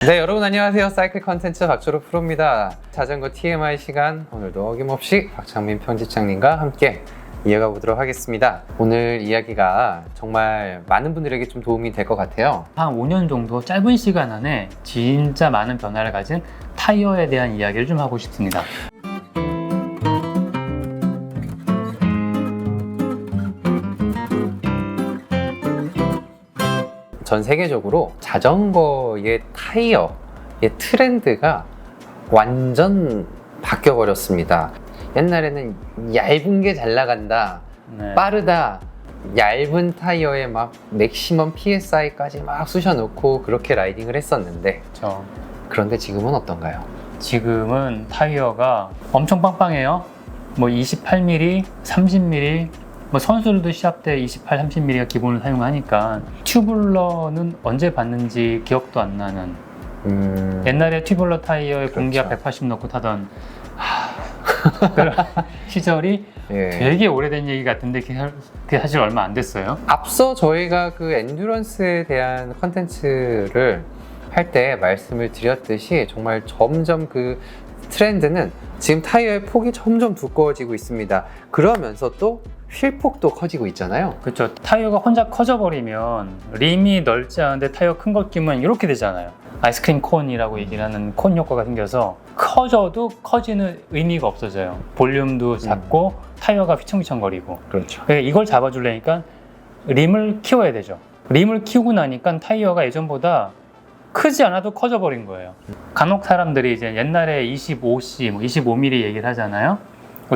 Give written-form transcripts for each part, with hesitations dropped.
네, 여러분 안녕하세요. 사이클 컨텐츠 박철호 프로입니다. 자전거 TMI 시간, 오늘도 어김없이 박창민 편집장님과 함께 이어가 보도록 하겠습니다. 오늘 이야기가 정말 많은 분들에게 좀 도움이 될 것 같아요. 한 5년 정도 짧은 시간 안에 진짜 많은 변화를 가진 타이어에 대한 이야기를 좀 하고 싶습니다. 전 세계적으로 자전거의 타이어의 트렌드가 완전 바뀌어버렸습니다. 옛날에는 얇은 게 잘 나간다, 네. 빠르다, 얇은 타이어에 막 맥시멈 PSI까지 막 쑤셔놓고 그렇게 라이딩을 했었는데, 그런데 지금은 어떤가요? 지금은 타이어가 엄청 빵빵해요. 뭐 28mm, 30mm, 뭐 선수들도 시합 때 28, 30mm가 기본을 사용하니까 튜블러는 언제 봤는지 기억도 안 나는 옛날에 튜블러 타이어에 그렇죠. 공기압 180 넣고 타던 그런 시절이 예. 되게 오래된 얘기 같은데 그게 사실 얼마 안 됐어요. 앞서 저희가 그 엔듀런스에 대한 컨텐츠를 할 때 말씀을 드렸듯이 정말 점점 그 트렌드는 지금 타이어의 폭이 점점 두꺼워지고 있습니다. 그러면서 또 휠폭도 커지고 있잖아요. 그렇죠. 타이어가 혼자 커져버리면 림이 넓지 않은데 타이어 큰 거 끼면 이렇게 되잖아요. 아이스크림 콘이라고 얘기를 하는 콘 효과가 생겨서 커져도 커지는 의미가 없어져요. 볼륨도 작고 타이어가 휘청휘청거리고. 그렇죠. 그러니까 이걸 잡아주려니까 림을 키워야 되죠. 림을 키우고 나니까 타이어가 예전보다 크지 않아도 커져버린 거예요. 간혹 사람들이 이제 옛날에 25C, 25mm 얘기를 하잖아요.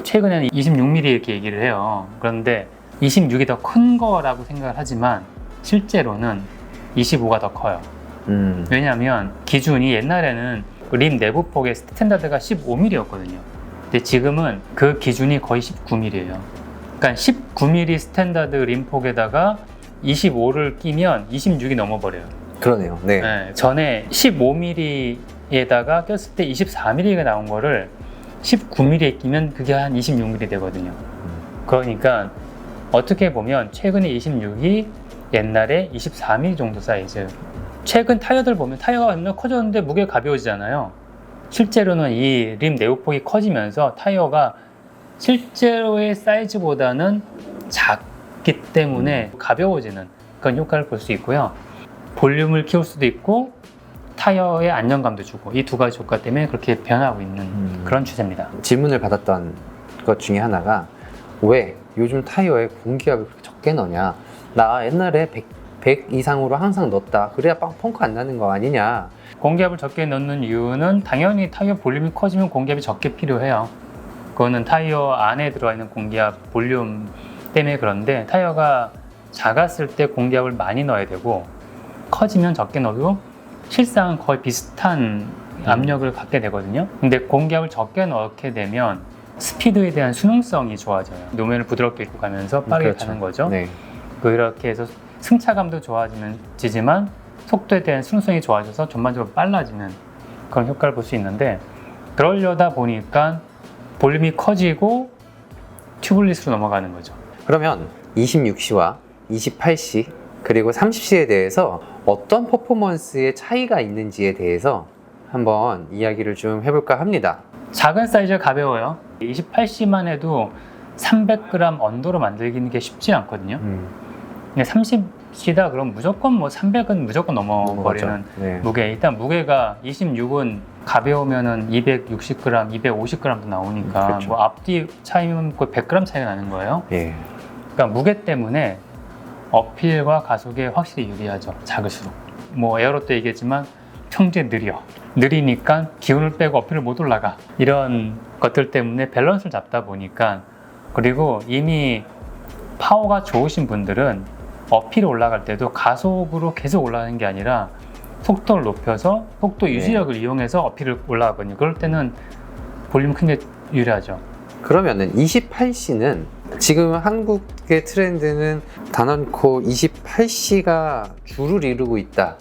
최근에는 26mm 이렇게 얘기를 해요. 그런데 26이 더 큰 거라고 생각을 하지만 실제로는 25가 더 커요. 왜냐하면 기준이 옛날에는 림 내부 폭의 스탠다드가 15mm였거든요. 근데 지금은 그 기준이 거의 19mm예요. 그러니까 19mm 스탠다드 림 폭에다가 25를 끼면 26이 넘어버려요. 그러네요. 네. 네, 전에 15mm에다가 꼈을 때 24mm가 나온 거를 19mm에 끼면 그게 한 26mm 되거든요. 그러니까 어떻게 보면 최근에 26이 옛날에 24mm 정도 사이즈. 최근 타이어들 보면 타이어가 완전 커졌는데 무게가 가벼워지잖아요. 실제로는 이 림 내부폭이 커지면서 타이어가 실제로의 사이즈보다는 작기 때문에 가벼워지는 그런 효과를 볼 수 있고요. 볼륨을 키울 수도 있고 타이어의 안정감도 주고 이 두 가지 효과 때문에 그렇게 변하고 있는 그런 추세입니다. 질문을 받았던 것 중에 하나가 왜 요즘 타이어에 공기압을 그렇게 적게 넣냐? 나 옛날에 100 이상으로 항상 넣었다. 그래야 펑크 안 나는 거 아니냐? 공기압을 적게 넣는 이유는 당연히 타이어 볼륨이 커지면 공기압이 적게 필요해요. 그거는 타이어 안에 들어가 있는 공기압 볼륨 때문에 그런데 타이어가 작았을 때 공기압을 많이 넣어야 되고 커지면 적게 넣어도 실상 거의 비슷한 압력을 갖게 되거든요. 근데 공기압을 적게 넣게 되면 스피드에 대한 수능성이 좋아져요. 노면을 부드럽게 입고 가면서 빠르게 그렇죠. 가는 거죠. 네. 그렇게 해서 승차감도 좋아지지만 속도에 대한 수능성이 좋아져서 전반적으로 빨라지는 그런 효과를 볼 수 있는데 그러려다 보니까 볼륨이 커지고 튜블리스로 넘어가는 거죠. 그러면 26C와 28C 그리고 30C에 대해서 어떤 퍼포먼스의 차이가 있는지에 대해서 한번 이야기를 좀 해볼까 합니다. 작은 사이즈가 가벼워요. 28C만 해도 300g 언더로 만들기는 게 쉽지 않거든요. 근데 30C다 그럼 무조건 뭐 300은 무조건 넘어버리는 네. 무게. 일단 무게가 26은 가벼우면은 260g, 250g도 나오니까 그렇죠. 뭐 앞뒤 차이면 거의 100g 차이가 나는 거예요. 예. 그러니까 무게 때문에 어필과 가속에 확실히 유리하죠. 작을수록. 뭐 에어로 때 얘기했지만 평지에 느리니까 기운을 빼고 어필을 못 올라가. 이런 것들 때문에 밸런스를 잡다 보니까 그리고 이미 파워가 좋으신 분들은 어필이 올라갈 때도 가속으로 계속 올라가는 게 아니라 속도를 높여서 속도 유지력을 이용해서 어필을 올라가거든요. 그럴 때는 볼륨 큰 게 유리하죠. 그러면은 28C는 지금 한국의 트렌드는 단언코 28C가 주를 이루고 있다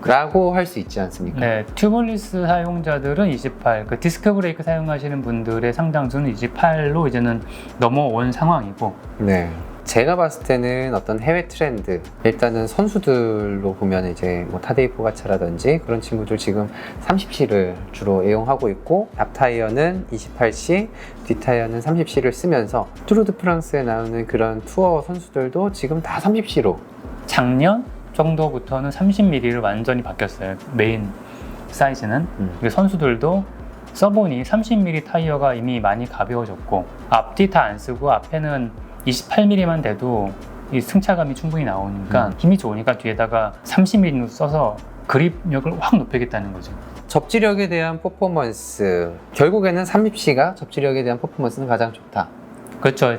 라고 할 수 있지 않습니까? 네, 튜블리스 사용자들은 28, 그 디스크 브레이크 사용하시는 분들의 상당수는 28로 이제는 넘어온 상황이고 네. 제가 봤을 때는 어떤 해외 트렌드, 일단은 선수들로 보면 이제 뭐 타데이 포가차라든지 그런 친구들 지금 30C를 주로 애용하고 있고, 앞 타이어는 28C, 뒷 타이어는 30C를 쓰면서 투르 드 프랑스에 나오는 그런 투어 선수들도 지금 다 30C로. 작년 정도부터는 30mm를 완전히 바뀌었어요. 메인 사이즈는. 그리고 선수들도 써보니 30mm 타이어가 이미 많이 가벼워졌고, 앞뒤 다 안 쓰고 앞에는 28mm만 돼도 이 승차감이 충분히 나오니까 힘이 좋으니까 뒤에다가 30mm 써서 그립력을 확 높이겠다는 거죠. 접지력에 대한 퍼포먼스, 결국에는 30C가 접지력에 대한 퍼포먼스는 가장 좋다. 그렇죠.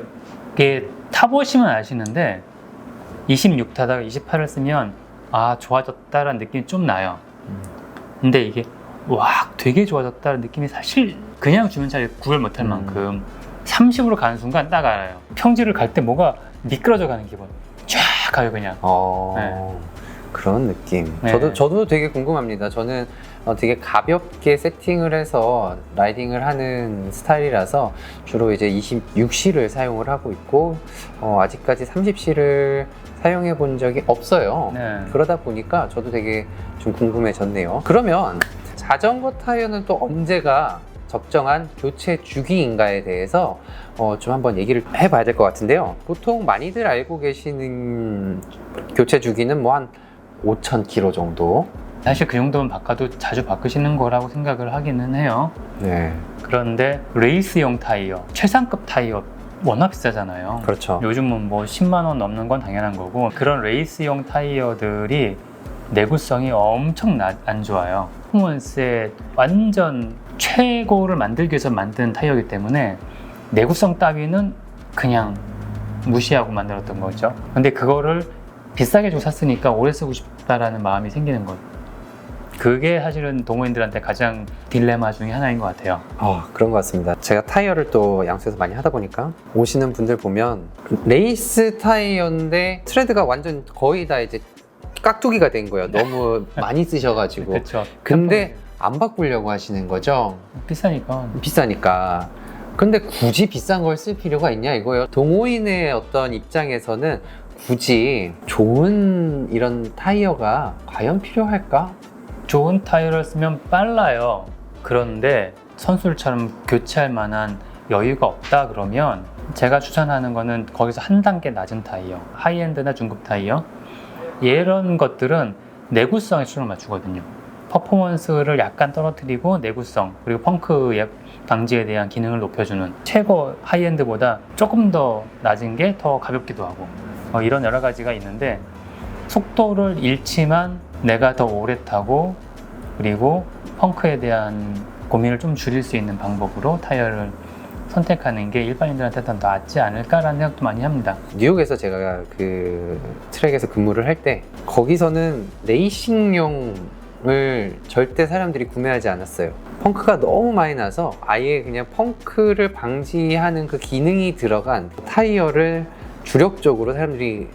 이게 타보시면 아시는데 26 타다가 28을 쓰면 아 좋아졌다라는 느낌이 좀 나요. 근데 이게 와 되게 좋아졌다는 느낌이 사실 그냥 주면 잘 구별 못할 만큼 30으로 가는 순간 딱 알아요. 평지를 갈 때 뭐가 미끄러져 가는 기분. 쫙 가요 그냥. 그런 느낌. 네. 저도 되게 궁금합니다. 저는 되게 가볍게 세팅을 해서 라이딩을 하는 스타일이라서 주로 이제 26C를 사용을 하고 있고, 아직까지 30C를 사용해 본 적이 없어요. 네. 그러다 보니까 저도 되게 좀 궁금해졌네요. 그러면 자전거 타이어는 또 언제가 적정한 교체 주기인가에 대해서 좀 한번 얘기를 해봐야 될 것 같은데요. 보통 많이들 알고 계시는 교체 주기는 뭐 한 5,000km 정도. 사실 그 정도면 바꿔도 자주 바꾸시는 거라고 생각을 하기는 해요. 네, 그런데 레이스용 타이어, 최상급 타이어 워낙 비싸잖아요. 그렇죠. 요즘은 뭐 10만 원 넘는 건 당연한 거고, 그런 레이스용 타이어들이 내구성이 엄청 안 좋아요. 퍼포먼스의 완전 최고를 만들기 위해서 만든 타이어이기 때문에 내구성 따위는 그냥 무시하고 만들었던 거죠. 근데 그거를 비싸게 주고 샀으니까 오래 쓰고 싶다라는 마음이 생기는 거죠. 그게 사실은 동호인들한테 가장 딜레마 중에 하나인 것 같아요. 그런 것 같습니다. 제가 타이어를 또 양수에서 많이 하다 보니까 오시는 분들 보면 레이스 타이어인데 트레드가 완전 거의 다 이제 깍두기가 된 거예요. 너무 많이 쓰셔가지고. 그렇죠. 근데 안 바꾸려고 하시는 거죠? 비싸니까. 비싸니까. 근데 굳이 비싼 걸 쓸 필요가 있냐 이거예요. 동호인의 어떤 입장에서는 굳이 좋은 이런 타이어가 과연 필요할까? 좋은 타이어를 쓰면 빨라요. 그런데 선수들처럼 교체할 만한 여유가 없다 그러면 제가 추천하는 거는 거기서 한 단계 낮은 타이어, 하이엔드나 중급 타이어, 이런 것들은 내구성에 초점을 맞추거든요. 퍼포먼스를 약간 떨어뜨리고 내구성, 그리고 펑크 방지에 대한 기능을 높여주는 최고 하이엔드보다 조금 더 낮은 게 더 가볍기도 하고, 이런 여러 가지가 있는데, 속도를 잃지만 내가 더 오래 타고 그리고 펑크에 대한 고민을 좀 줄일 수 있는 방법으로 타이어를 선택하는 게 일반인들한테 더 낫지 않을까라는 생각도 많이 합니다. 뉴욕에서 제가 그 트랙에서 근무를 할 때 거기서는 레이싱용을 절대 사람들이 구매하지 않았어요. 펑크가 너무 많이 나서 아예 그냥 펑크를 방지하는 그 기능이 들어간 타이어를 주력적으로 사람들이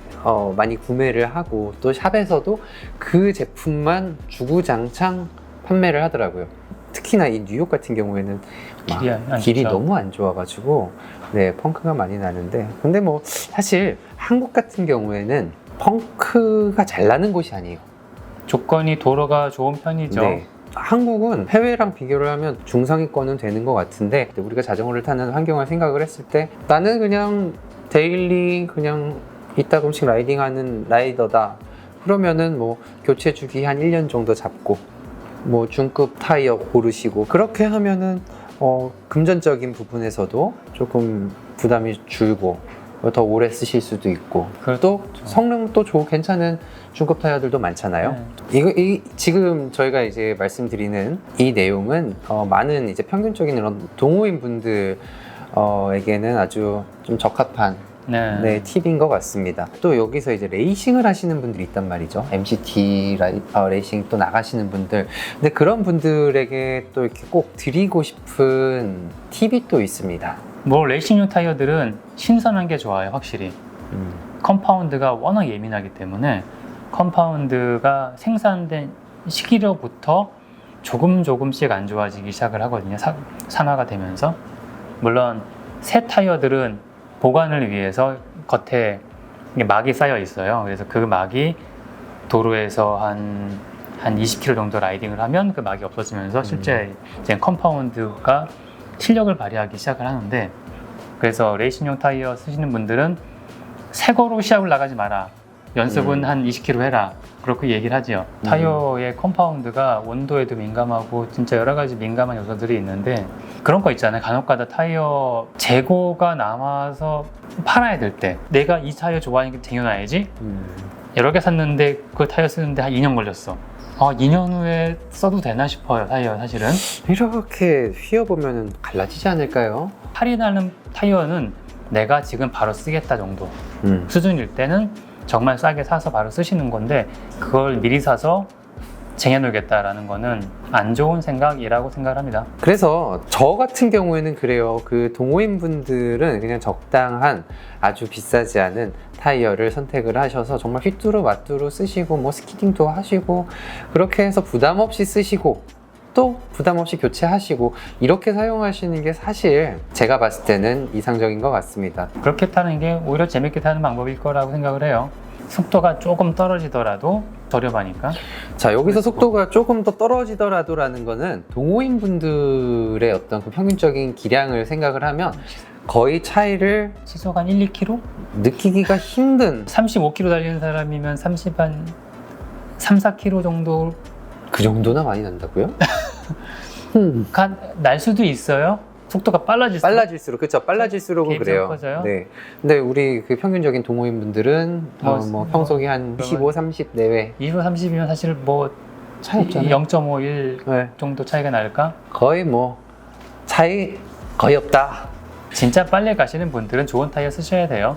많이 구매를 하고, 또 샵에서도 그 제품만 주구장창 판매를 하더라고요. 특히나 이 뉴욕 같은 경우에는 길이 너무 안 좋아가지고 펑크가 많이 나는데, 근데 뭐 사실 한국 같은 경우에는 펑크가 잘 나는 곳이 아니에요. 조건이 도로가 좋은 편이죠. 네. 한국은 해외랑 비교를 하면 중상위권은 되는 것 같은데, 우리가 자전거를 타는 환경을 생각을 했을 때 나는 그냥 데일리 그냥 이따금씩 라이딩하는 라이더다 그러면은 뭐 교체 주기 한 1년 정도 잡고 뭐 중급 타이어 고르시고, 그렇게 하면은 금전적인 부분에서도 조금 부담이 줄고 더 오래 쓰실 수도 있고, 또 성능도 괜찮은 중급 타이어들도 많잖아요. 네. 지금 저희가 이제 말씀드리는 이 내용은 많은 이제 평균적인 이런 동호인 분들에게는 아주 좀 적합한 팁인 것 같습니다. 또 여기서 이제 레이싱을 하시는 분들이 있단 말이죠. MCT 레이싱 또 나가시는 분들. 근데 그런 분들에게 또 이렇게 꼭 드리고 싶은 팁이 또 있습니다. 뭐 레이싱용 타이어들은 신선한 게 좋아요, 확실히. 컴파운드가 워낙 예민하기 때문에 컴파운드가 생산된 시기로부터 조금씩 안 좋아지기 시작을 하거든요. 산화가 되면서. 물론 새 타이어들은 보관을 위해서 겉에 이게 막이 쌓여 있어요. 그래서 그 막이 도로에서 한 20km 정도 라이딩을 하면 그 막이 없어지면서 실제 이제 컴파운드가 실력을 발휘하기 시작을 하는데, 그래서 레이싱용 타이어 쓰시는 분들은 새 거로 시합을 나가지 마라. 연습은 한 20km 해라. 그렇게 얘기를 하죠. 타이어의 컴파운드가 온도에도 민감하고 진짜 여러 가지 민감한 요소들이 있는데, 그런 거 있잖아요. 간혹가다 타이어 재고가 남아서 팔아야 될 때 내가 이 타이어 좋아하니까 쟁여놔야지. 여러 개 샀는데 그 타이어 쓰는데 한 2년 걸렸어. 2년 후에 써도 되나 싶어요. 타이어 사실은. 이렇게 휘어보면 갈라지지 않을까요? 할인하는 타이어는 내가 지금 바로 쓰겠다 정도 수준일 때는 정말 싸게 사서 바로 쓰시는 건데, 그걸 미리 사서 쟁여놓겠다라는 거는 안 좋은 생각이라고 생각을 합니다. 그래서 저 같은 경우에는 그래요. 그 동호인 분들은 그냥 적당한 아주 비싸지 않은 타이어를 선택을 하셔서 정말 휘뚜루 마뚜루 쓰시고 뭐 스키딩도 하시고 그렇게 해서 부담 없이 쓰시고 또 부담 없이 교체하시고 이렇게 사용하시는 게 사실 제가 봤을 때는 이상적인 것 같습니다. 그렇게 타는 게 오히려 재밌게 타는 방법일 거라고 생각을 해요. 속도가 조금 떨어지더라도 저렴하니까. 자, 여기서 속도가 조금 더 떨어지더라도라는 거는 동호인 분들의 어떤 그 평균적인 기량을 생각을 하면 거의 차이를 시속 한 1, 2km? 느끼기가 힘든 35km 달리는 사람이면 3, 4km 정도 그 정도나 많이 난다고요? 날 수도 있어요. 속도가 빨라질수록 그렇죠. 빨라질수록은 개입이 그래요. 커져요? 네. 근데 우리 그 평균적인 동호인 분들은 뭐 평속이 한 25, 30 내외 25, 30이면 사실 뭐 차이 없잖아요. 0.51 네. 정도 차이가 날까? 거의 뭐 차이 거의 없다. 진짜 빨리 가시는 분들은 좋은 타이어 쓰셔야 돼요.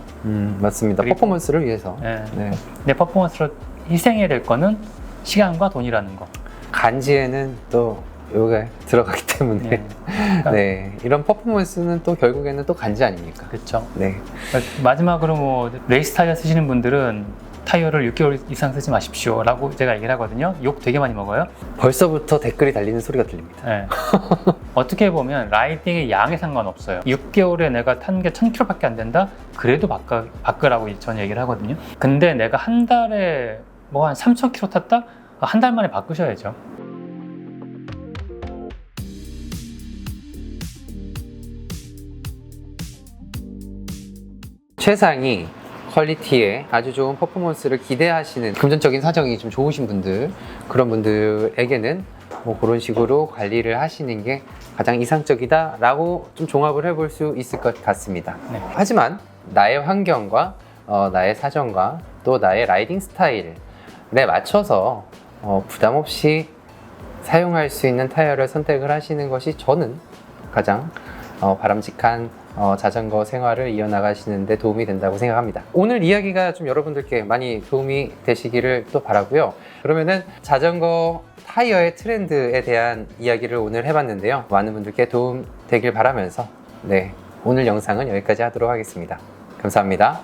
맞습니다. 그리고- 퍼포먼스를 위해서. 네. 네. 내 퍼포먼스로 희생해야 될 거는 시간과 돈이라는 거. 간지에는 또 요게 들어가기 때문에 네. 그러니까 네. 이런 퍼포먼스는 또 결국에는 또 간지 아닙니까? 그렇죠. 네. 마지막으로 뭐 레이스 타이어 쓰시는 분들은 타이어를 6개월 이상 쓰지 마십시오 라고 제가 얘기를 하거든요. 욕 되게 많이 먹어요. 벌써부터 댓글이 달리는 소리가 들립니다. 네. 어떻게 보면 라이딩의 양에 상관없어요. 6개월에 내가 탄 게 1000km밖에 안 된다? 그래도 바꾸라고 저는 얘기를 하거든요. 근데 내가 한 달에 뭐 한 3000km 탔다? 한 달 만에 바꾸셔야죠. 최상위 퀄리티의 아주 좋은 퍼포먼스를 기대하시는 금전적인 사정이 좀 좋으신 분들, 그런 분들에게는 뭐 그런 식으로 관리를 하시는 게 가장 이상적이다 라고 좀 종합을 해볼 수 있을 것 같습니다. 네. 하지만 나의 환경과 나의 사정과 또 나의 라이딩 스타일에 맞춰서 부담 없이 사용할 수 있는 타이어를 선택을 하시는 것이 저는 가장 바람직한 자전거 생활을 이어나가시는데 도움이 된다고 생각합니다. 오늘 이야기가 좀 여러분들께 많이 도움이 되시기를 또 바라고요. 그러면은 자전거 타이어의 트렌드에 대한 이야기를 오늘 해봤는데요. 많은 분들께 도움 되길 바라면서 오늘 영상은 여기까지 하도록 하겠습니다. 감사합니다.